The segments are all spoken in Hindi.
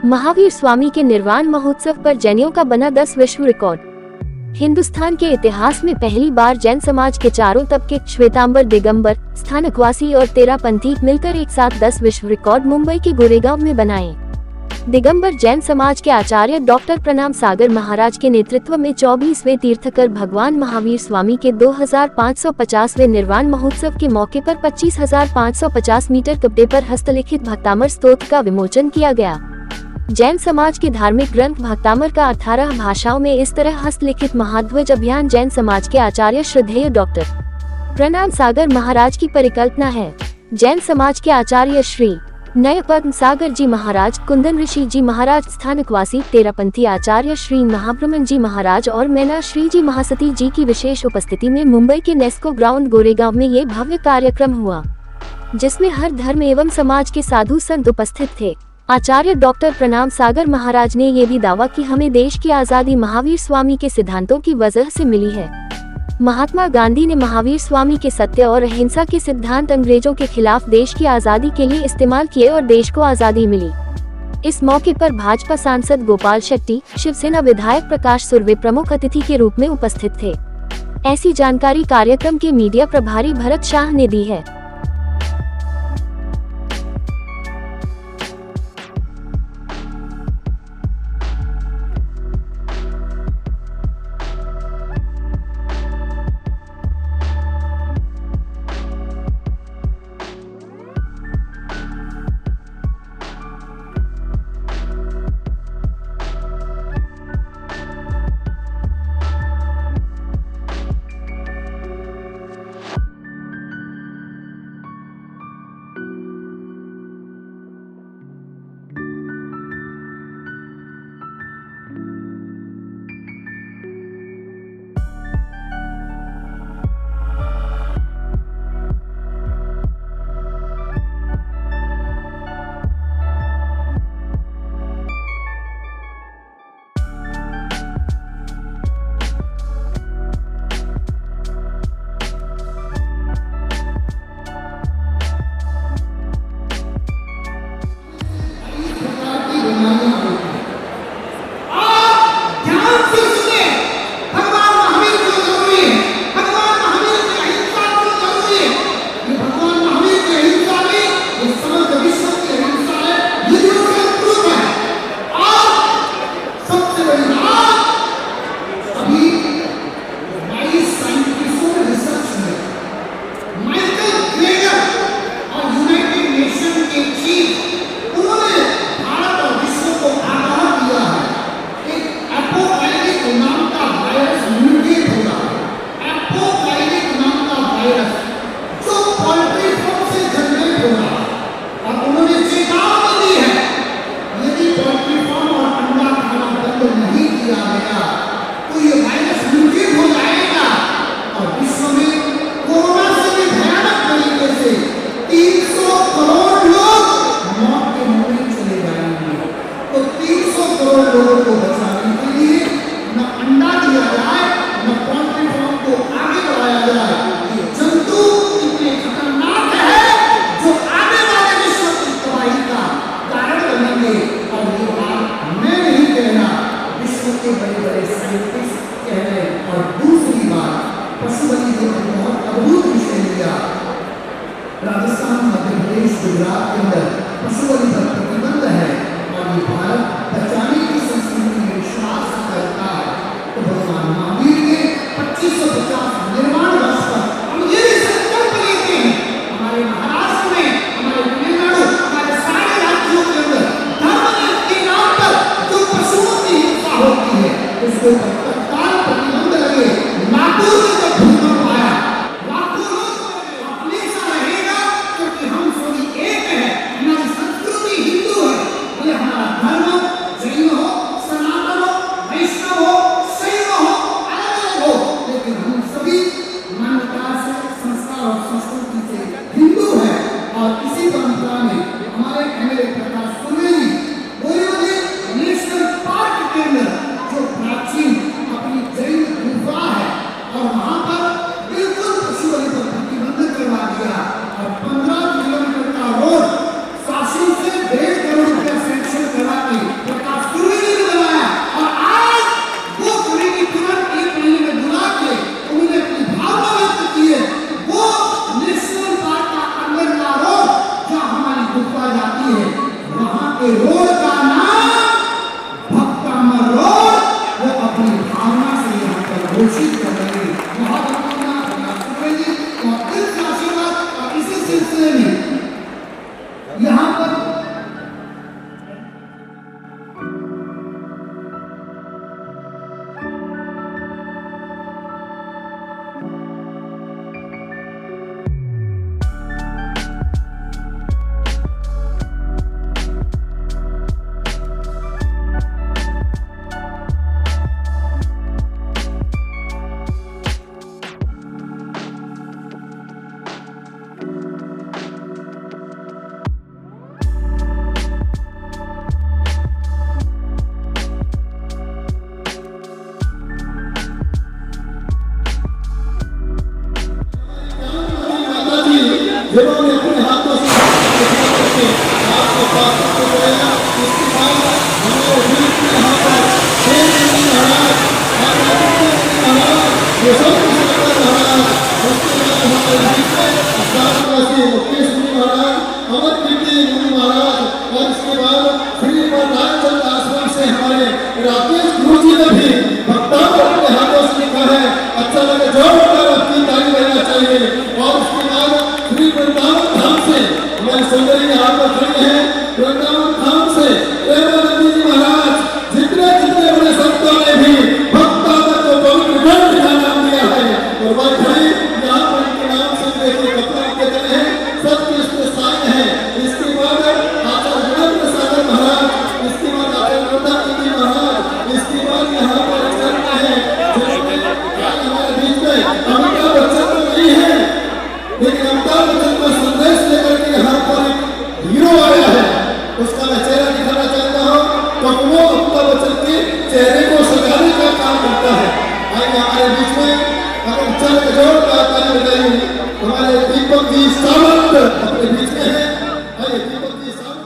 महावीर स्वामी के निर्वाण महोत्सव पर जैनियों का बना 10 विश्व रिकॉर्ड। हिंदुस्तान के इतिहास में पहली बार जैन समाज के चारों तबके श्वेतांबर, दिगंबर, स्थानकवासी और तेरापंथी मिलकर एक साथ 10 विश्व रिकॉर्ड मुंबई के गोरेगांव में बनाए। दिगंबर जैन समाज के आचार्य डॉक्टर प्रणाम सागर महाराज के नेतृत्व में 24वें तीर्थकर भगवान महावीर स्वामी के 2550वें निर्वाण महोत्सव के मौके पर 25,550 मीटर कपड़े पर हस्तलिखित भक्तामर स्तोत्र का विमोचन किया गया। जैन समाज के धार्मिक ग्रंथ भक्तामर का 18 भाषाओं में इस तरह हस्तलिखित महाध्वज अभियान जैन समाज के आचार्य श्रद्धेय डॉक्टर प्रणाम सागर महाराज की परिकल्पना है। जैन समाज के आचार्य श्री नय पद्म सागर जी महाराज, कुंदन ऋषि जी महाराज, स्थानकवासी तेरापंथी आचार्य श्री महाब्रह्मन जी महाराज और मैना श्री जी महासती जी की विशेष उपस्थिति में मुंबई के नेस्को ग्राउंड गोरेगांव में ये भव्य कार्यक्रम हुआ, जिसमें हर धर्म एवं समाज के साधु संत उपस्थित थे। आचार्य डॉक्टर प्रणाम सागर महाराज ने ये भी दावा कि हमें देश की आजादी महावीर स्वामी के सिद्धांतों की वजह से मिली है। महात्मा गांधी ने महावीर स्वामी के सत्य और अहिंसा के सिद्धांत अंग्रेजों के खिलाफ देश की आजादी के लिए इस्तेमाल किए और देश को आजादी मिली। इस मौके पर भाजपा सांसद गोपाल शेट्टी, शिवसेना विधायक प्रकाश सुर्वे प्रमुख अतिथि के रूप में उपस्थित थे। ऐसी जानकारी कार्यक्रम के मीडिया प्रभारी भरत शाह ने दी है। राजस्थान, मध्य प्रदेश, गुजरात के अंदर पशु बलि पर प्रतिबंध है और ये भारत बचाने की संस्कृति में विश्वास करता है। तो भगवान महावीर के 2550 निर्वाण वर्ष पर हम ये संकल्प लेते हैं, हमारे महाराष्ट्र में, हमारे तमिलनाडु, हमारे सारे राज्यों के अंदर धर्म के नाम पर जो पशुओं की हिंसा होती है उसको तत्काल प्रतिबंध लगे। नागपुर में जब भूकंप आया, लाखों लोग अपने सा रहेगा क्योंकि हम सभी एक हैं, हमारी संस्कृति जिन्होंने अपने हाथों से आपको प्राप्त को गया। इसके बाद हमारे देश में यहाँ पर शेर जी महाराज, ये सब महाराज, उसके बाद हमारे देश में स्थानवासी मुकेश जी महाराज, अमर कीर्ति गुरु महाराज, और इसके बाद श्री रामचंद्र आश्रम से हमारे राकेश गुरु जी ने भी भक्तों को अपने हाथों से लिखा है। अच्छा लगे जोरदार आपकी ताली बजाना चाहिए। और उसके बाद श्री वृंदावन धाम से हमारे सुंदरी यहाँ पर खड़े हैं। वृंदावन धाम से प्रेमानंद जी महाराज, जितने जितने बड़े संतों ने भी भक्तों को पवित्र ग्रंथ का नाम दिया है, और वह भाई यहाँ पर इनके नाम से देखिए कपड़ा के चले हैं, सबके इसमें साइन है। इसके बाद आचार्य वीरेंद्र सागर महाराज, इसके बाद आचार्य नंदा जी महाराज, इसके बाद यहाँ पर चलते हैं हमारे बीच में अमिताभ बच्चन तो नहीं है, लेकिन अमिताभ बच्चन को संदेश लेकर के यहाँ पर एक हीरो आया है, उसका मैं चेहरा दिखाना चाहता हूँ। तो वो अमिताभ बच्चन के चेहरे को सजाने का काम करता है। आइए हमारे बीच में अगर चल के जोरदार ताली बजाइए। हमारे दीपक जी सावंत अपने बीच में है। आइए दीपक जी सावंत।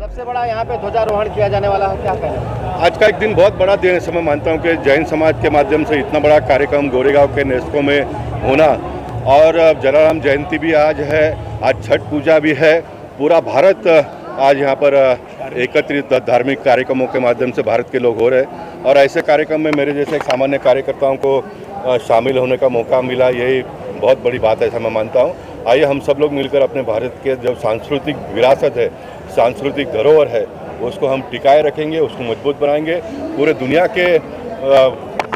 सबसे बड़ा यहाँ पे ध्वजारोहण किया जाने वाला है, क्या कहना? आज का एक दिन बहुत बड़ा दिन है। समय मानता हूँ कि जैन समाज के माध्यम से इतना बड़ा कार्यक्रम गोरेगांव के नेस्को में होना, और जलाराम जयंती भी आज है, आज छठ पूजा भी है। पूरा भारत आज यहाँ पर एकत्रित धार्मिक कार्यक्रमों के माध्यम से भारत के लोग हो रहे हैं, और ऐसे कार्यक्रम में मेरे जैसे सामान्य कार्यकर्ताओं को शामिल होने का मौका मिला, यही बहुत बड़ी बात है ऐसा मैं मानता हूँ। आइए हम सब लोग मिलकर अपने भारत के जो सांस्कृतिक विरासत है, सांस्कृतिक धरोहर है, उसको हम टिकाए रखेंगे, उसको मजबूत बनाएंगे। पूरे दुनिया के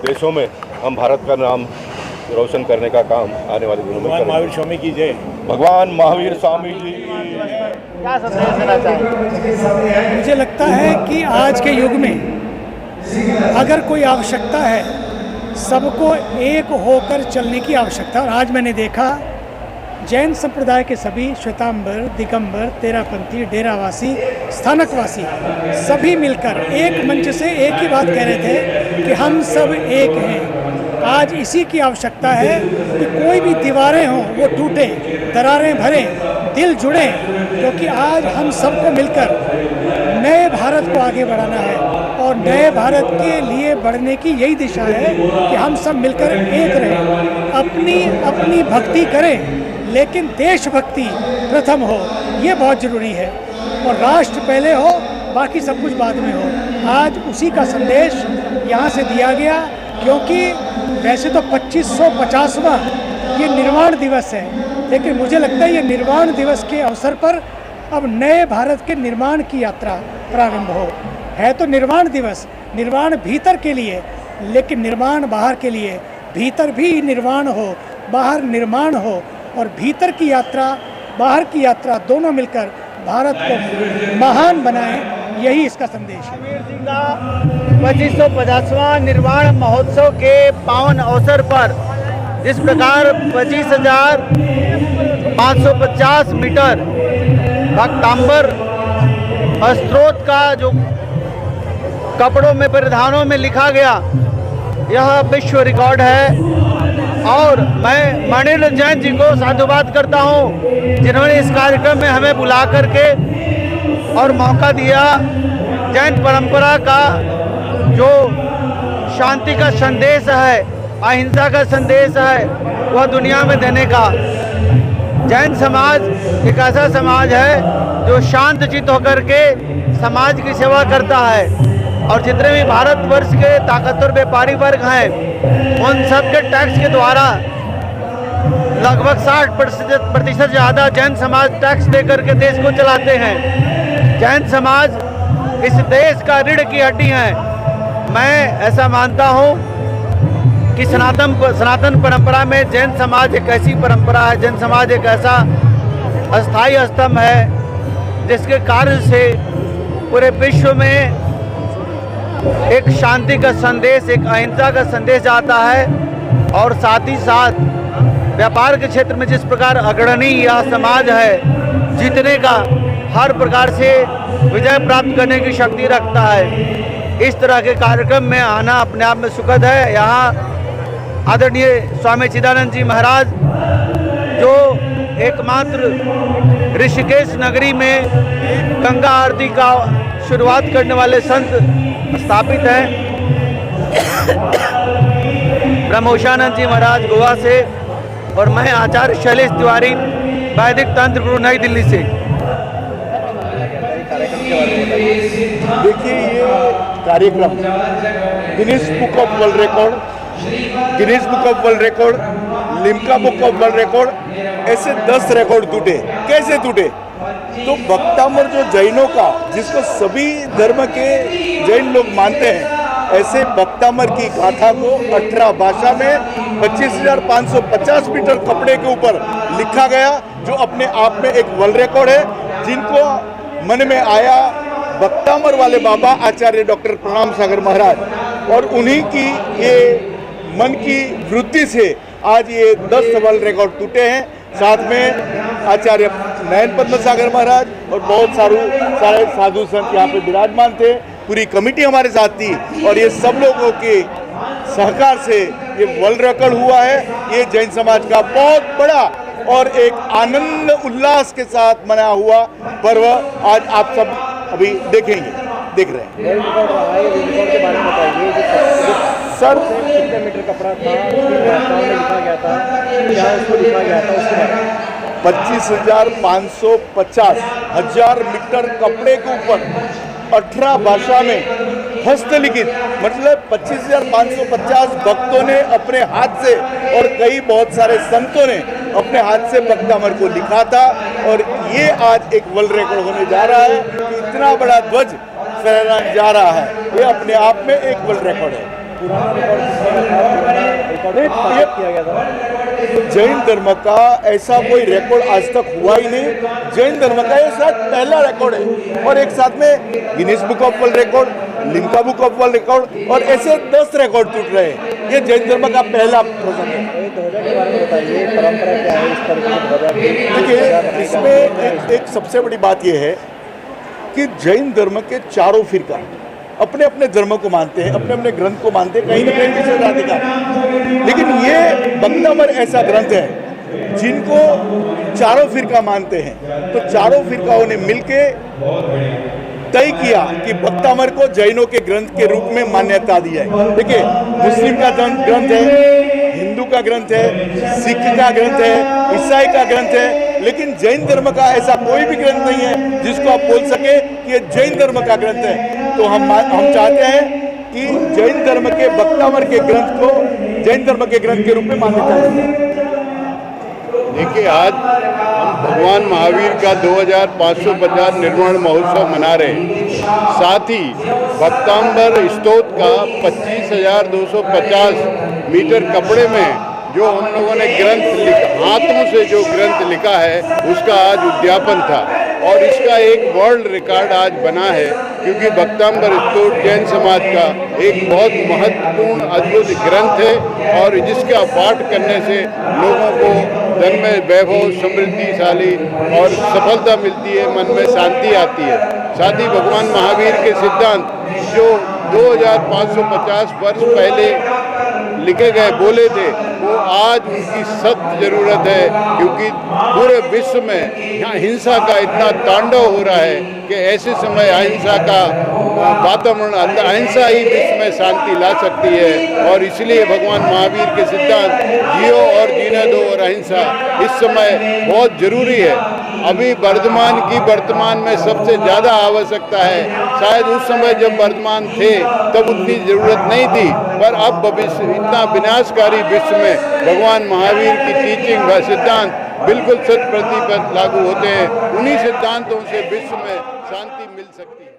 देशों में हम भारत का नाम रोशन करने का काम आने वाले दिनों में करेंगे। महावीर स्वामी की जय। भगवान महावीर स्वामी जी क्या संदेश देना चाहेंगे? मुझे लगता है कि आज के युग में अगर कोई आवश्यकता है, सबको एक होकर चलने की आवश्यकता। और आज मैंने देखा जैन संप्रदाय के सभी श्वेतांबर, दिगंबर, तेरापंथी, डेरावासी, स्थानकवासी सभी मिलकर एक मंच से एक ही बात कह रहे थे कि हम सब एक हैं। आज इसी की आवश्यकता है कि कोई भी दीवारें हों वो टूटे, दरारें भरें, दिल जुड़े, क्योंकि आज हम सबको मिलकर नए भारत को आगे बढ़ाना है, और नए भारत के लिए बढ़ने की यही दिशा है कि हम सब मिलकर एक रहें, अपनी अपनी भक्ति करें, लेकिन देशभक्ति प्रथम हो, ये बहुत ज़रूरी है। और राष्ट्र पहले हो, बाकी सब कुछ बाद में हो। आज उसी का संदेश यहाँ से दिया गया, क्योंकि वैसे तो 2550वां ये निर्वाण दिवस है, लेकिन मुझे लगता है ये निर्वाण दिवस के अवसर पर अब नए भारत के निर्माण की यात्रा प्रारंभ हो। है तो निर्वाण दिवस, निर्वाण भीतर के लिए, लेकिन निर्माण बाहर के लिए। भीतर भी निर्वाण हो, बाहर निर्माण हो, और भीतर की यात्रा, बाहर की यात्रा दोनों मिलकर भारत को महान बनाएं, यही इसका संदेश है। महावीर जी का 2550वां निर्वाण महोत्सव के पावन अवसर पर जिस प्रकार 25,550 मीटर भक्तांबर स्त्रोत का जो कपड़ों में परिधानों में लिखा गया, यह विश्व रिकॉर्ड है। और मैं मणिन्द्र जैन जी को साधुवाद करता हूँ, जिन्होंने इस कार्यक्रम में हमें बुला करके और मौका दिया जैन परंपरा का जो शांति का संदेश है, अहिंसा का संदेश है, वह दुनिया में देने का। जैन समाज एक ऐसा समाज है जो शांत चित्त होकर के समाज की सेवा करता है, और जितने भी भारतवर्ष के ताकतवर व्यापारी वर्ग हैं उन सब के टैक्स के द्वारा लगभग 60% ज़्यादा जैन समाज टैक्स देकर के देश को चलाते हैं। जैन समाज इस देश का रीढ़ की हड्डी है। मैं ऐसा मानता हूँ कि सनातन परंपरा में जैन समाज एक ऐसी परंपरा है, जैन समाज एक ऐसा अस्थायी स्तंभ है जिसके कारण से पूरे विश्व में एक शांति का संदेश, एक अहिंसा का संदेश आता है, और साथ ही साथ व्यापार के क्षेत्र में जिस प्रकार अग्रणी यह समाज है, जीतने का हर प्रकार से विजय प्राप्त करने की शक्ति रखता है। इस तरह के कार्यक्रम में आना अपने आप में सुखद है। यहाँ आदरणीय स्वामी चिदानंद जी महाराज जो एकमात्र ऋषिकेश नगरी में गंगा आरती का शुरुआत करने वाले संत स्थापित हैं, ब्रह्मोशानंद जी महाराज गोवा से, और मैं आचार्य शैलेश तिवारी वैदिक तंत्र गुरु नई दिल्ली से। देखिए, ये कार्यक्रम Guinness book of world record, Guinness book of world record, Limca book of world record, ऐसे 10 रिकॉर्ड टूटे। कैसे टूटे? तो भक्तामर जो जैनों का, जिसको सभी धर्म के जैन लोग मानते हैं, ऐसे भक्तामर की गाथा को 18 भाषा में 25,550 मीटर कपड़े के ऊपर लिखा गया, जो अपने आप में एक वर्ल्ड रिकॉर्ड है। जिनको मन में आया भक्तामर वाले बाबा आचार्य डॉक्टर प्रणाम सागर महाराज, और उन्हीं की ये मन की वृत्ति से आज ये 10 वर्ल्ड रिकॉर्ड टूटे हैं। साथ में आचार्य नयन पद्म सागर महाराज और बहुत सारे साधु संत यहाँ पे विराजमान थे। पूरी कमेटी हमारे साथ थी, और ये सब लोगों के सहकार से ये वर्ल्ड रिकॉर्ड हुआ है। ये जैन समाज का बहुत बड़ा और एक आनंद उल्लास के साथ मनाया हुआ पर्व आज आप सब अभी देख रहे हैं। के बारे में बताइए। सर, कितने मीटर कपड़ा था, लिखा गया था, यहाँ उसको लिखा गया था, उसके बारे में 25,550 हजार मीटर कपड़े के ऊपर 18 भाषा में हस्तलिखित, मतलब 25,550 भक्तों ने अपने हाथ से और कई बहुत सारे संतों ने अपने हाथ से भक्तामर को लिखा था। और ये आज एक वर्ल्ड रिकॉर्ड होने जा रहा है कि इतना बड़ा ध्वज फहराया जा रहा है। ये अपने आप में एक वर्ल्ड रिकॉर्ड है। जैन धर्म का ऐसा कोई रिकॉर्ड आज तक हुआ ही नहीं। जैन धर्म का ये शायद पहला रिकॉर्ड है, और एक साथ में Guinness book of world record, Limca book of world record, और ऐसे 10 रिकॉर्ड टूट रहे हैं। ये जैन धर्म का पहला प्रोजेक्ट है। देखिए, इसमें एक सबसे बड़ी बात यह है कि जैन धर्म के चारों फिरका अपने अपने धर्म को मानते हैं, अपने अपने ग्रंथ को मानते हैं, कहीं न कहीं विशेषाधिकार। लेकिन ये भक्तामर ऐसा ग्रंथ है जिनको चारों फिरका मानते हैं। तो चारों फिरकाओं ने मिलके तय किया कि भक्तामर को जैनों के ग्रंथ के रूप में मान्यता दी है। देखिए, मुस्लिम का ग्रंथ है, हिंदू का ग्रंथ है, सिख का ग्रंथ है, ईसाई का ग्रंथ है, लेकिन जैन धर्म का ऐसा कोई भी ग्रंथ नहीं है जिसको आप बोल सके कि ये जैन धर्म का ग्रंथ है। तो हम चाहते हैं कि जैन धर्म के भक्तामर के ग्रंथ को जैन धर्म के ग्रंथ के रूप में मान्यता दें। देखिए, आज हम भगवान महावीर का 2550 निर्वाण महोत्सव मना रहे हैं। साथ ही भक्तांबर स्तोत्र का 25,250 मीटर कपड़े में जो हम लोगों ने ग्रंथ हाथों से जो ग्रंथ लिखा है उसका आज उद्यापन था, और इसका एक वर्ल्ड रिकॉर्ड आज बना है, क्योंकि भक्तांबर स्तोत्र जैन समाज का एक बहुत महत्वपूर्ण अद्भुत ग्रंथ है, और जिसका पाठ करने से लोगों को धन में वैभव, समृद्धिशाली और सफलता मिलती है, मन में शांति आती है। साथ ही भगवान महावीर के सिद्धांत जो 2550 वर्ष पहले लिखे गए बोले थे वो आज उनकी सख्त जरूरत है, क्योंकि पूरे विश्व में यहाँ हिंसा का इतना तांडव हो रहा है कि ऐसे समय अहिंसा का वातावरण, अहिंसा ही विश्व में शांति ला सकती है। और इसलिए भगवान महावीर के सिद्धांत जियो और जीने दो और अहिंसा इस समय बहुत जरूरी है। अभी वर्तमान में सबसे ज़्यादा आवश्यकता है। शायद उस समय जब वर्तमान थे तब उतनी ज़रूरत नहीं थी, पर अब भविष्य इतना विनाशकारी विश्व में भगवान महावीर की टीचिंग व सिद्धांत बिल्कुल शत प्रतिशत लागू होते हैं। उन्हीं सिद्धांतों से विश्व में शांति मिल सकती है।